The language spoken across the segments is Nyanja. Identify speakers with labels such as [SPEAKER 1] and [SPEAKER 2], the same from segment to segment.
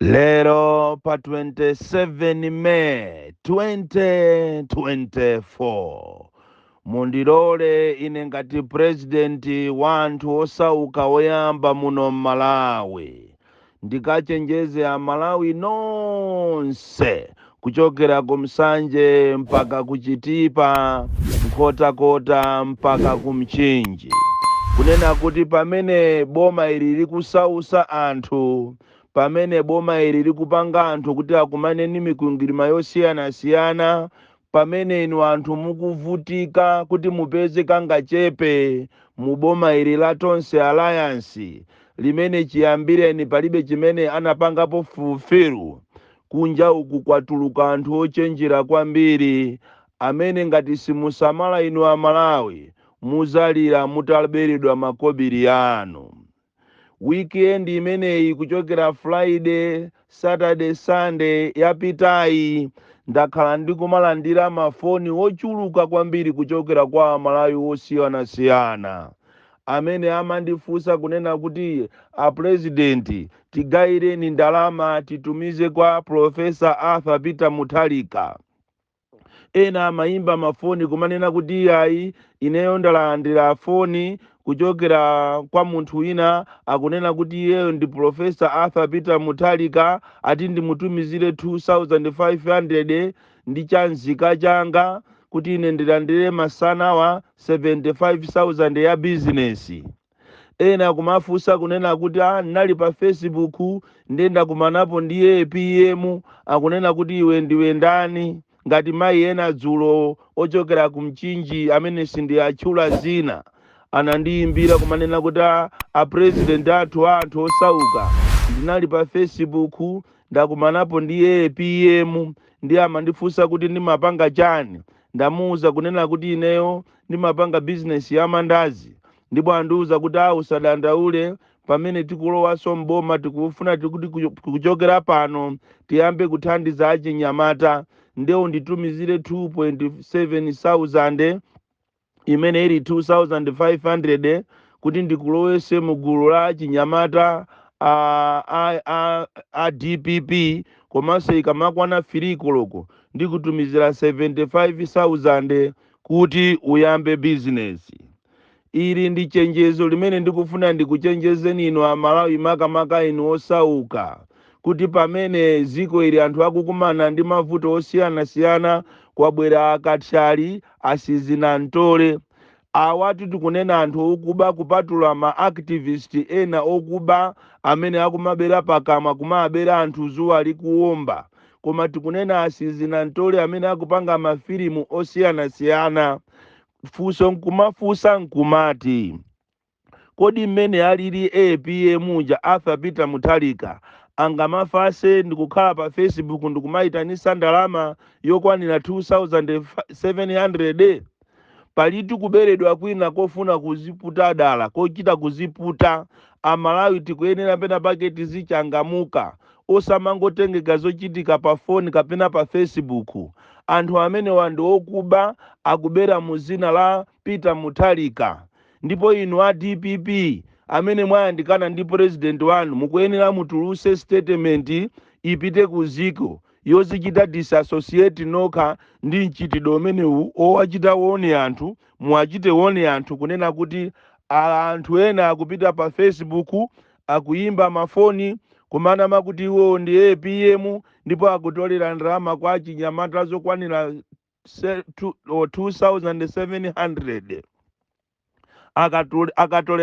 [SPEAKER 1] Lero pa 27 May 2024 mundilole ine ngati presidenti wa anthu osauka oyamba muno m'Malawi ndikachenjeze Amalawi nonse kuchokera ku Msanje mpaka ku Chitipa, Nkhotakota mpaka ku Mchinji, kunena kuti pamene boma ili likusausa anthu, pamene boma ili likupanga anthu kuti akumane ndi mikwingwirima yosiyanasiyana, pamene inu anthu mukuvutika kuti mupeze kangachepe mu boma ili la Tonse Alliance limene chiyambireni palibe chimene anapangapo fulfilu, kunja uku kwatuluka anthu ochenjera kwambiri amene ngati simusamala inu Amalawi muzalira mutaberedwa makobiri anu. Weekend imeneyi kuchokera Friday, Saturday, Sunday yapitayi ndakhala ndikumalandira mafoni ochuluka kwambiri kuchokera kwa Amalawi osiyanasiyana amene amandifunsa kunena kuti a president tigayireni ndalama titumize kwa Professor Arthur Peter Mutharika. Ena amayimba mafoni kumanena kuti ayi ineyo ndalandira foni kuchokera kwa munthu wina akunena kuti iyeyo ndi Professor Arthur Peter Mutharika ati ndimutumizire 2500 ndi chanzika changa kuti ine ndilandire masanawa 75,000 ya business. Ena kumafunsa kunena kuti nali pa Facebook ndenda kumanapo ndiye PM akunena kuti iwe ndiwe ndani, ngati mayi ena dzulo ochokera ku Mchinji amene sindiyatchula zina anandiyimbira kumanena kuti a president athu anthu osauka ndinali pa Facebook ndakumanapo ndiye PM ndi amandifunsa kuti ndimapanga chani, ndamuwuza kunena kuti ineyo ndimapanga business ya mandazi, ndipo andiwuza kuti usadandaule pamene tikulowaso mboma tikufuna tikuti kuchokera pano tiyambe kuthandiza achinyamata, ndewo nditumizire 2,700 imene ili 2,500 kuti ndikulowese mugulu la chinyamata a DPP, komanso ikamakwana filikoloko ndikutumizira 75,000 kuti uyambe business. Ili ndi chenjezo limene ndikufuna ndikuchenjezeni inu Amalawi makamaka inu osauka, kuti pamene ziko ili anthu akukumana ndi mavuto osiyanasiyana kwabwera akatshali asizinantole awatu tikunena anthu okuba kupatula ma activist ena okuba amene akumabera pakamwa kumabera anthu zuwa likuwomba, koma tikunena asizinantole amene akupanga mafilimu osiyanasiyana. Fuso nkumafusa nkumati kodi mmene alili APM uja Arthur Peter Mutharika angamafase ndikukhala pa Facebook ndikumayitanisa ndalama yokwanira 2,700? Palitu kuberedwa kwina kofuna kuziputa dala kochita kuziputa. Amalawi tikuyenera pena pake tizichangamuka osamangotengeka zochitika pa foni kapena pa Facebook. Anthu amene wandi okuba akubera muzina la Peter Mutharika, ndipo inu a DPP amene mwayandikana ndi president wanu mukuyenera mutuluse statement ipite kuziko yozichita disassociate nokha ndi mchitidwe umenewu owachita wone anthu, muwachite wone anthu kunena kuti anthu ena akupita pa Facebook akuyimba mafoni kumanama kuti iwo ndi APM ndipo akutolera ndalama kwa chinyamata zokwanira 2,700.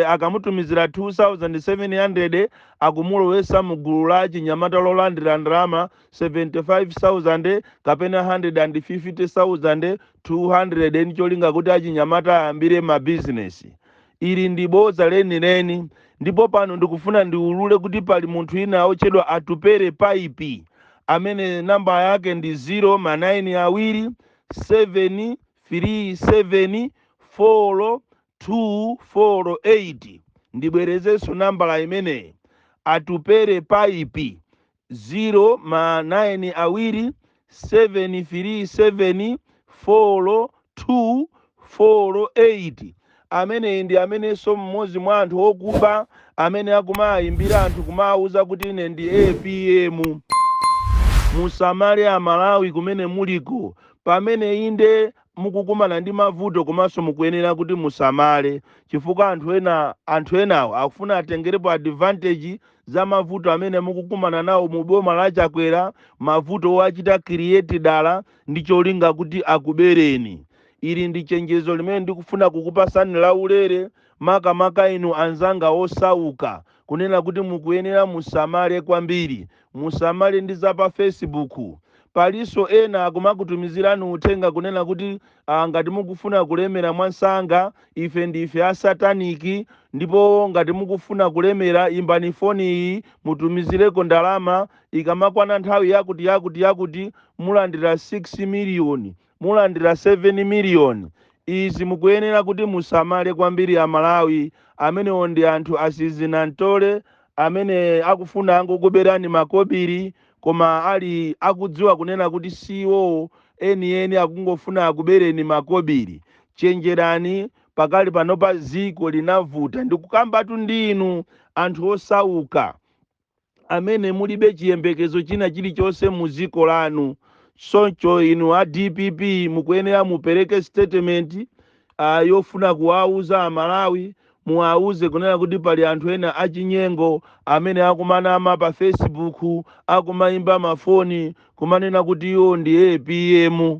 [SPEAKER 1] Akamutumizira 2,700 akumulowesa mugulu la chinyamata lolandira ndalama 75,000 kapena 150,000 200 nicholinga kuti achinyamata ayambire ma business. Ili ndi boza lenileni, ndipo pano ndikufuna ndiulule kuti pali munthu ina ochedwa Atupere Paipi amene namba yake ndi 09273742448. ndibwerezeso nambala imeneyi Atupere Paipi 09273742448. amene ndi amenenso mmodzi mwa anthu okuba amene akumayimbira anthu kumawuza kuti ine ndi APM. Musamale Amalawi kumene muliko, pamene inde mukukumana ndi mavuto komanso mukuyenera kuti musamale, chifukwa anthu enawo akufuna atengerepo advantage za mavuto amene mukukumana nawo mu boma la Chakwera, mavuto wachita create dala ndi cholinga kuti akubereni. Ili ndi chenjezo limene ndikufuna kukupasani la ulere makamaka inu anzanga osauka, kunena kuti mukuyenera musamale kwambiri, musamale ndi za pa Facebook. Paliso ena akumakutumizirani uthenga kunena kuti ngati mukufuna kulemera mwansanga ife ndife asataniki, ndipo ngati mukufuna kulemera imbani foni iyi mutumizireko ndalama, ikamakwana nthawi yakuti mulandira 6 miliyoni, mulandira 7 miliyoni. Izi mukuyenera kuti musamale kwambiri Amalawi, amenewo ndi anthu asizinantole amene akufuna angokuberani makobiri, koma ali akudziwa kunena kuti siwo eni akungofuna akubereni makobiri. Chenjerani, pakali panopa ziko linavuta. Ndikukambatu ndinu anthu osauka amene mulibe chiyembekezo china chilichonse mu ziko lanu. Soncho inu a DPP mukuyenera mupereke statement yofuna kuwauza Amalawi, muwauze kunena kuti pali anthu ena achinyengo amene akumanama pa Facebook, akumayimba mafoni kumanena kuti iwo ndi APM.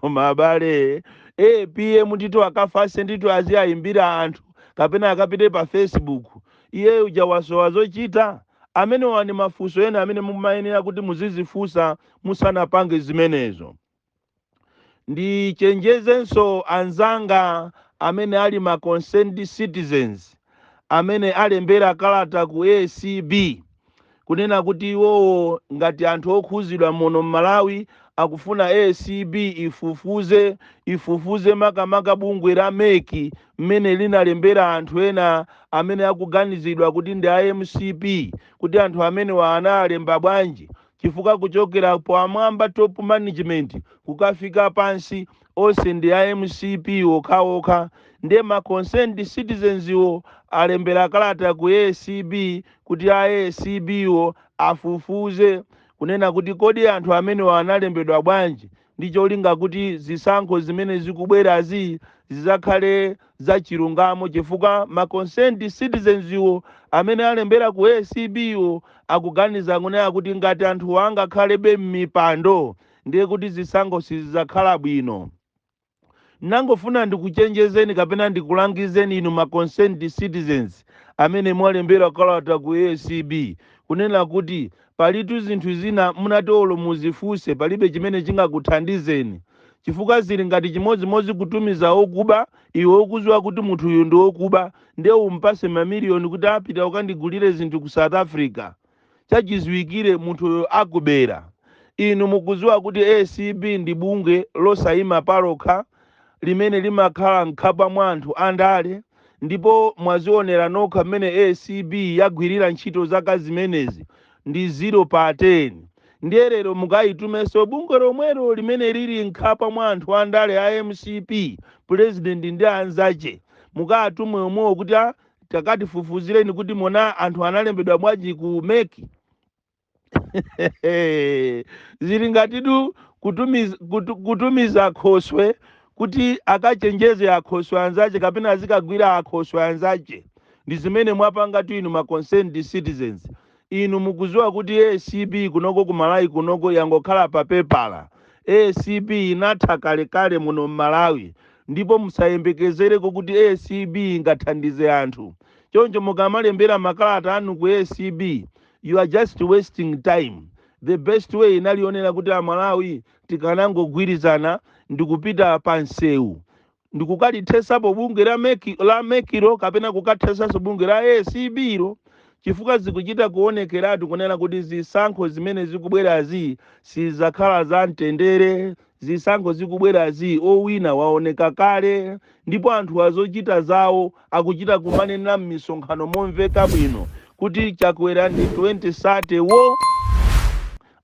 [SPEAKER 1] Koma abale, APM ndito akafase ndito aziyayimbira anthu kapena akapite pa Facebook. Iye uja wasowa zochita. Amene wani mafunso ena amene mumayenera kuti muzizifunsa musanapange zimenezo. Ndi chenjezenso anzanga amene ali ma concerned citizens amene alembera kalata ku ACB kunena kuti iwowo ngati anthu okhuzidwa muno Malawi akufuna ACB ifufuze makamaka bungwe la MEC mmene linalembera anthu ena amene akuganizidwa kuti ndi MCP, kuti anthu amene wanalemba bwanji, chifukwa kuchokera pamwamba top management kukafika pansi onse ndi MCP okhaokha. Ndiye ma concerned citizens wo alembera kalata ku ACB kuti ACB wo afufuze kunena kuti kodi anthu amene wanalembedwa bwanji, ndi cholinga kuti zisankho zimene zikubwerazi zizakhale za chilungamo, chifukwa ma concerned citizens wo amene alembera ku ACB wo akuganiza kunena kuti ngati anthu angakhalebe m'mipando ndiye kuti zisankho sizakhala bwino. Nangofuna ndikuchenjezeni kapena ndikulangizeni inu ma concerned citizens amene mwalembera kalata ku ACB kunena kuti palitu zinthu zina munatolo muzifuse, palibe chimene chingakuthandizeni, chifukwa zili ngati chimodzimodzi kutumiza okuba, iwe ukuziwa kuti munthu uyu ndi okuba, ndiye umpase mamiliyoni kuti apita ukandigulire zinthu ku South Africa. Chachiziwikire munthu uyu akubera. Inu mukuziwa kuti ACB ndi bungwe losayima palokha limene limakhala mkhapa mwa anthu andale, ndipo mwazionera nokha mmene ACB yagwirira ntchito zaka zimenezi ndi 0 pa 10. Ndiye lero mukayitumenso bungwe lomwelo limene lili mkhapa mwa anthu andale a MCP, president ndi anzache, mukatumwe omwewo kuti takatifufuzireni kuti mona anthu analembedwa bwanji ku MEC. Zili ngatidu kutumiza Khoswe kuti akachenjeze Akhoswe anzache kapena azikagwira Akhoswe anzache. Ndi zimene mwapanga tu inu ma concerned citizens. Inu mukuziwa kuti ACB kunoko ku Malawi kunoko yangokhala pa pepala. ACB inatha kalekale muno Malawi, ndipo musayembekezereko kuti ACB ingathandize anthu. Choncho mukamalembera makalata anu ku ACB, you are just wasting time. The best way inalionera kuti Amalawi tikanangogwirizana ndikupita pansewu, ndikukalithesapo bungwe la MEC kapena kukathesaso bungwe la ACB lo, chifukwa zikuchita kuonekeratu kunena kuti zisankho zimene zikubwerazi sizakhala za mtendere, zisankho zikubwerazi owina waoneka kale, ndipo anthu azochita zawo akuchita kumanena m'misonkhano momveka bwino kuti Chakwera ndi 2030 wo,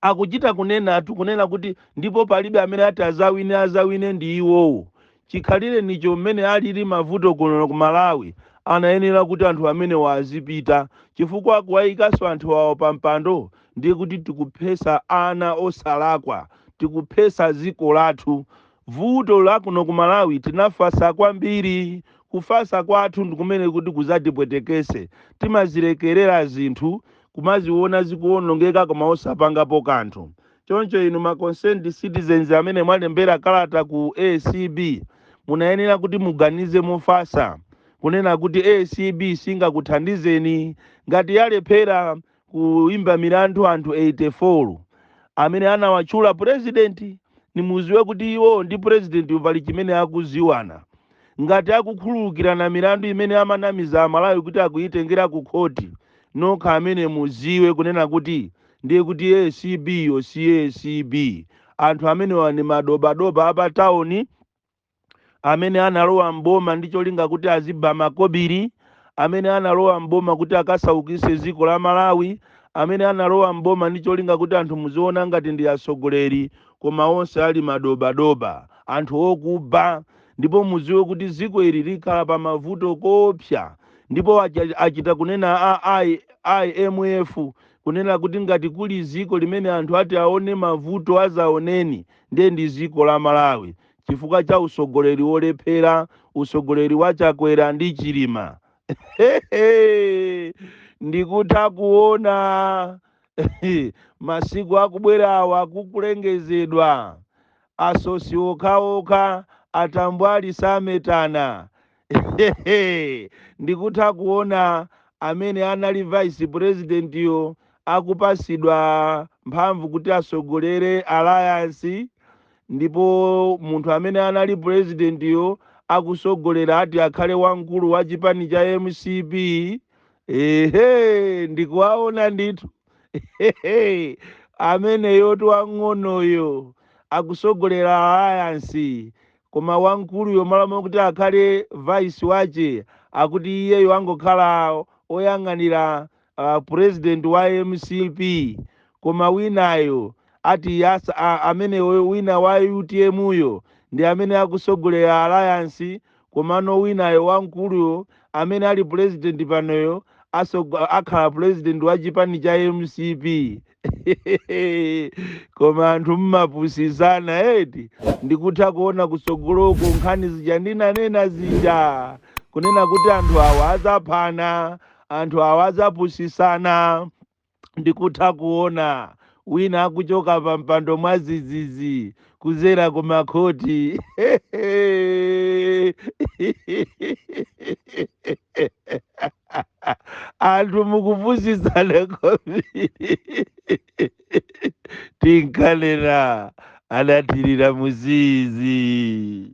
[SPEAKER 1] akuchita kunena kuti ndipo palibe amene ati azawine ndi iwowo. Chikhalire nicho mmene alili mavuto kuno ku Malawi. anayenera kuti anthu amene wazipita chifukwa kuwayikaso anthu awo pa mpando ndiye kuti tikuphesa ana osalakwa, tikuphesa dziko lathu. Vuto lakuno ku Malawi tinafasa kwambiri, kufasa kwathu ndikumene kuti kuzatipwetekese, timazilekerera zinthu kumaziona zikuwonongeka koma osapangapo kanthu. Choncho inu ma concerned citizens amene mwalembera kalata ku ACB munayenera kuti muganize mofasa kunena kuti ACB singakuthandizeni ngati yalephera kuimba milandu anthu 84 amene anawatchula president. Nimuziwe kuti iwo ndi president pali chimene akuziwana. Ngati akukhululukirana milandu imene amanamiza Amalawi kuti akuyitengera ku khoti, nokha amene muziwe kunena kuti ndiye kuti ACB yo si ACB. Anthu amene wani madobadoba apatawuni amene analowa mboma ndi cholinga kuti aziba makobiri, amene analowa mboma kuti akasaukise dziko la Malawi, amene analowa mboma ndi cholinga kuti anthu muziona ngati ndi atsogoleri koma onse ali madobadoba, anthu okuba. Ndipo muziwe kuti dziko ili likhala pa mavuto kopsa, ndipo achita kunena IMF kunena kuti ngati kuli dziko limene anthu ati aone mavuto azaoneni ndiye ndi dziko la Malawi, chifukwa cha utsogoleri wolephera, utsogoleri wa Chakwera ndi Chilima. Ndikutha kuona masiku akubwerawa kukulengezedwa asosi okhaokha atambwali sametana. Ndikutha kuona amene anali vice president yo akupasidwa mphamvu kuti asogolere alliance, ndipo munthu amene anali president yo akusogolera ati akhale wamkulu wa chipani cha MCP. Ndikuwaona ndithu. Amene yoto wang'onoyo akusogolera alliance, koma wamkulu yo malamo kuti akhale vice wache akuti iyeyo angokhala oyang'anira president wa MCP, koma winayo ati amene wina wa UTM yo ndi amene akusogolera alliance, komano winayo wamkuluyo amene ali president panoyo akhala president wa chipani cha MCP. Koma anthu mmapusizana eti. Ndikutha kuona kusogoloko nkhani zija ndinanena zija kunena kuti anthu awa azaphana, anthu awa azapusisana. Ndikutha kuona wina akuchoka pa mpando mwa zizizi kuzera ku makhoti. Anthu mukupusisana kwambiri. Tinkalera anathirira muzizi.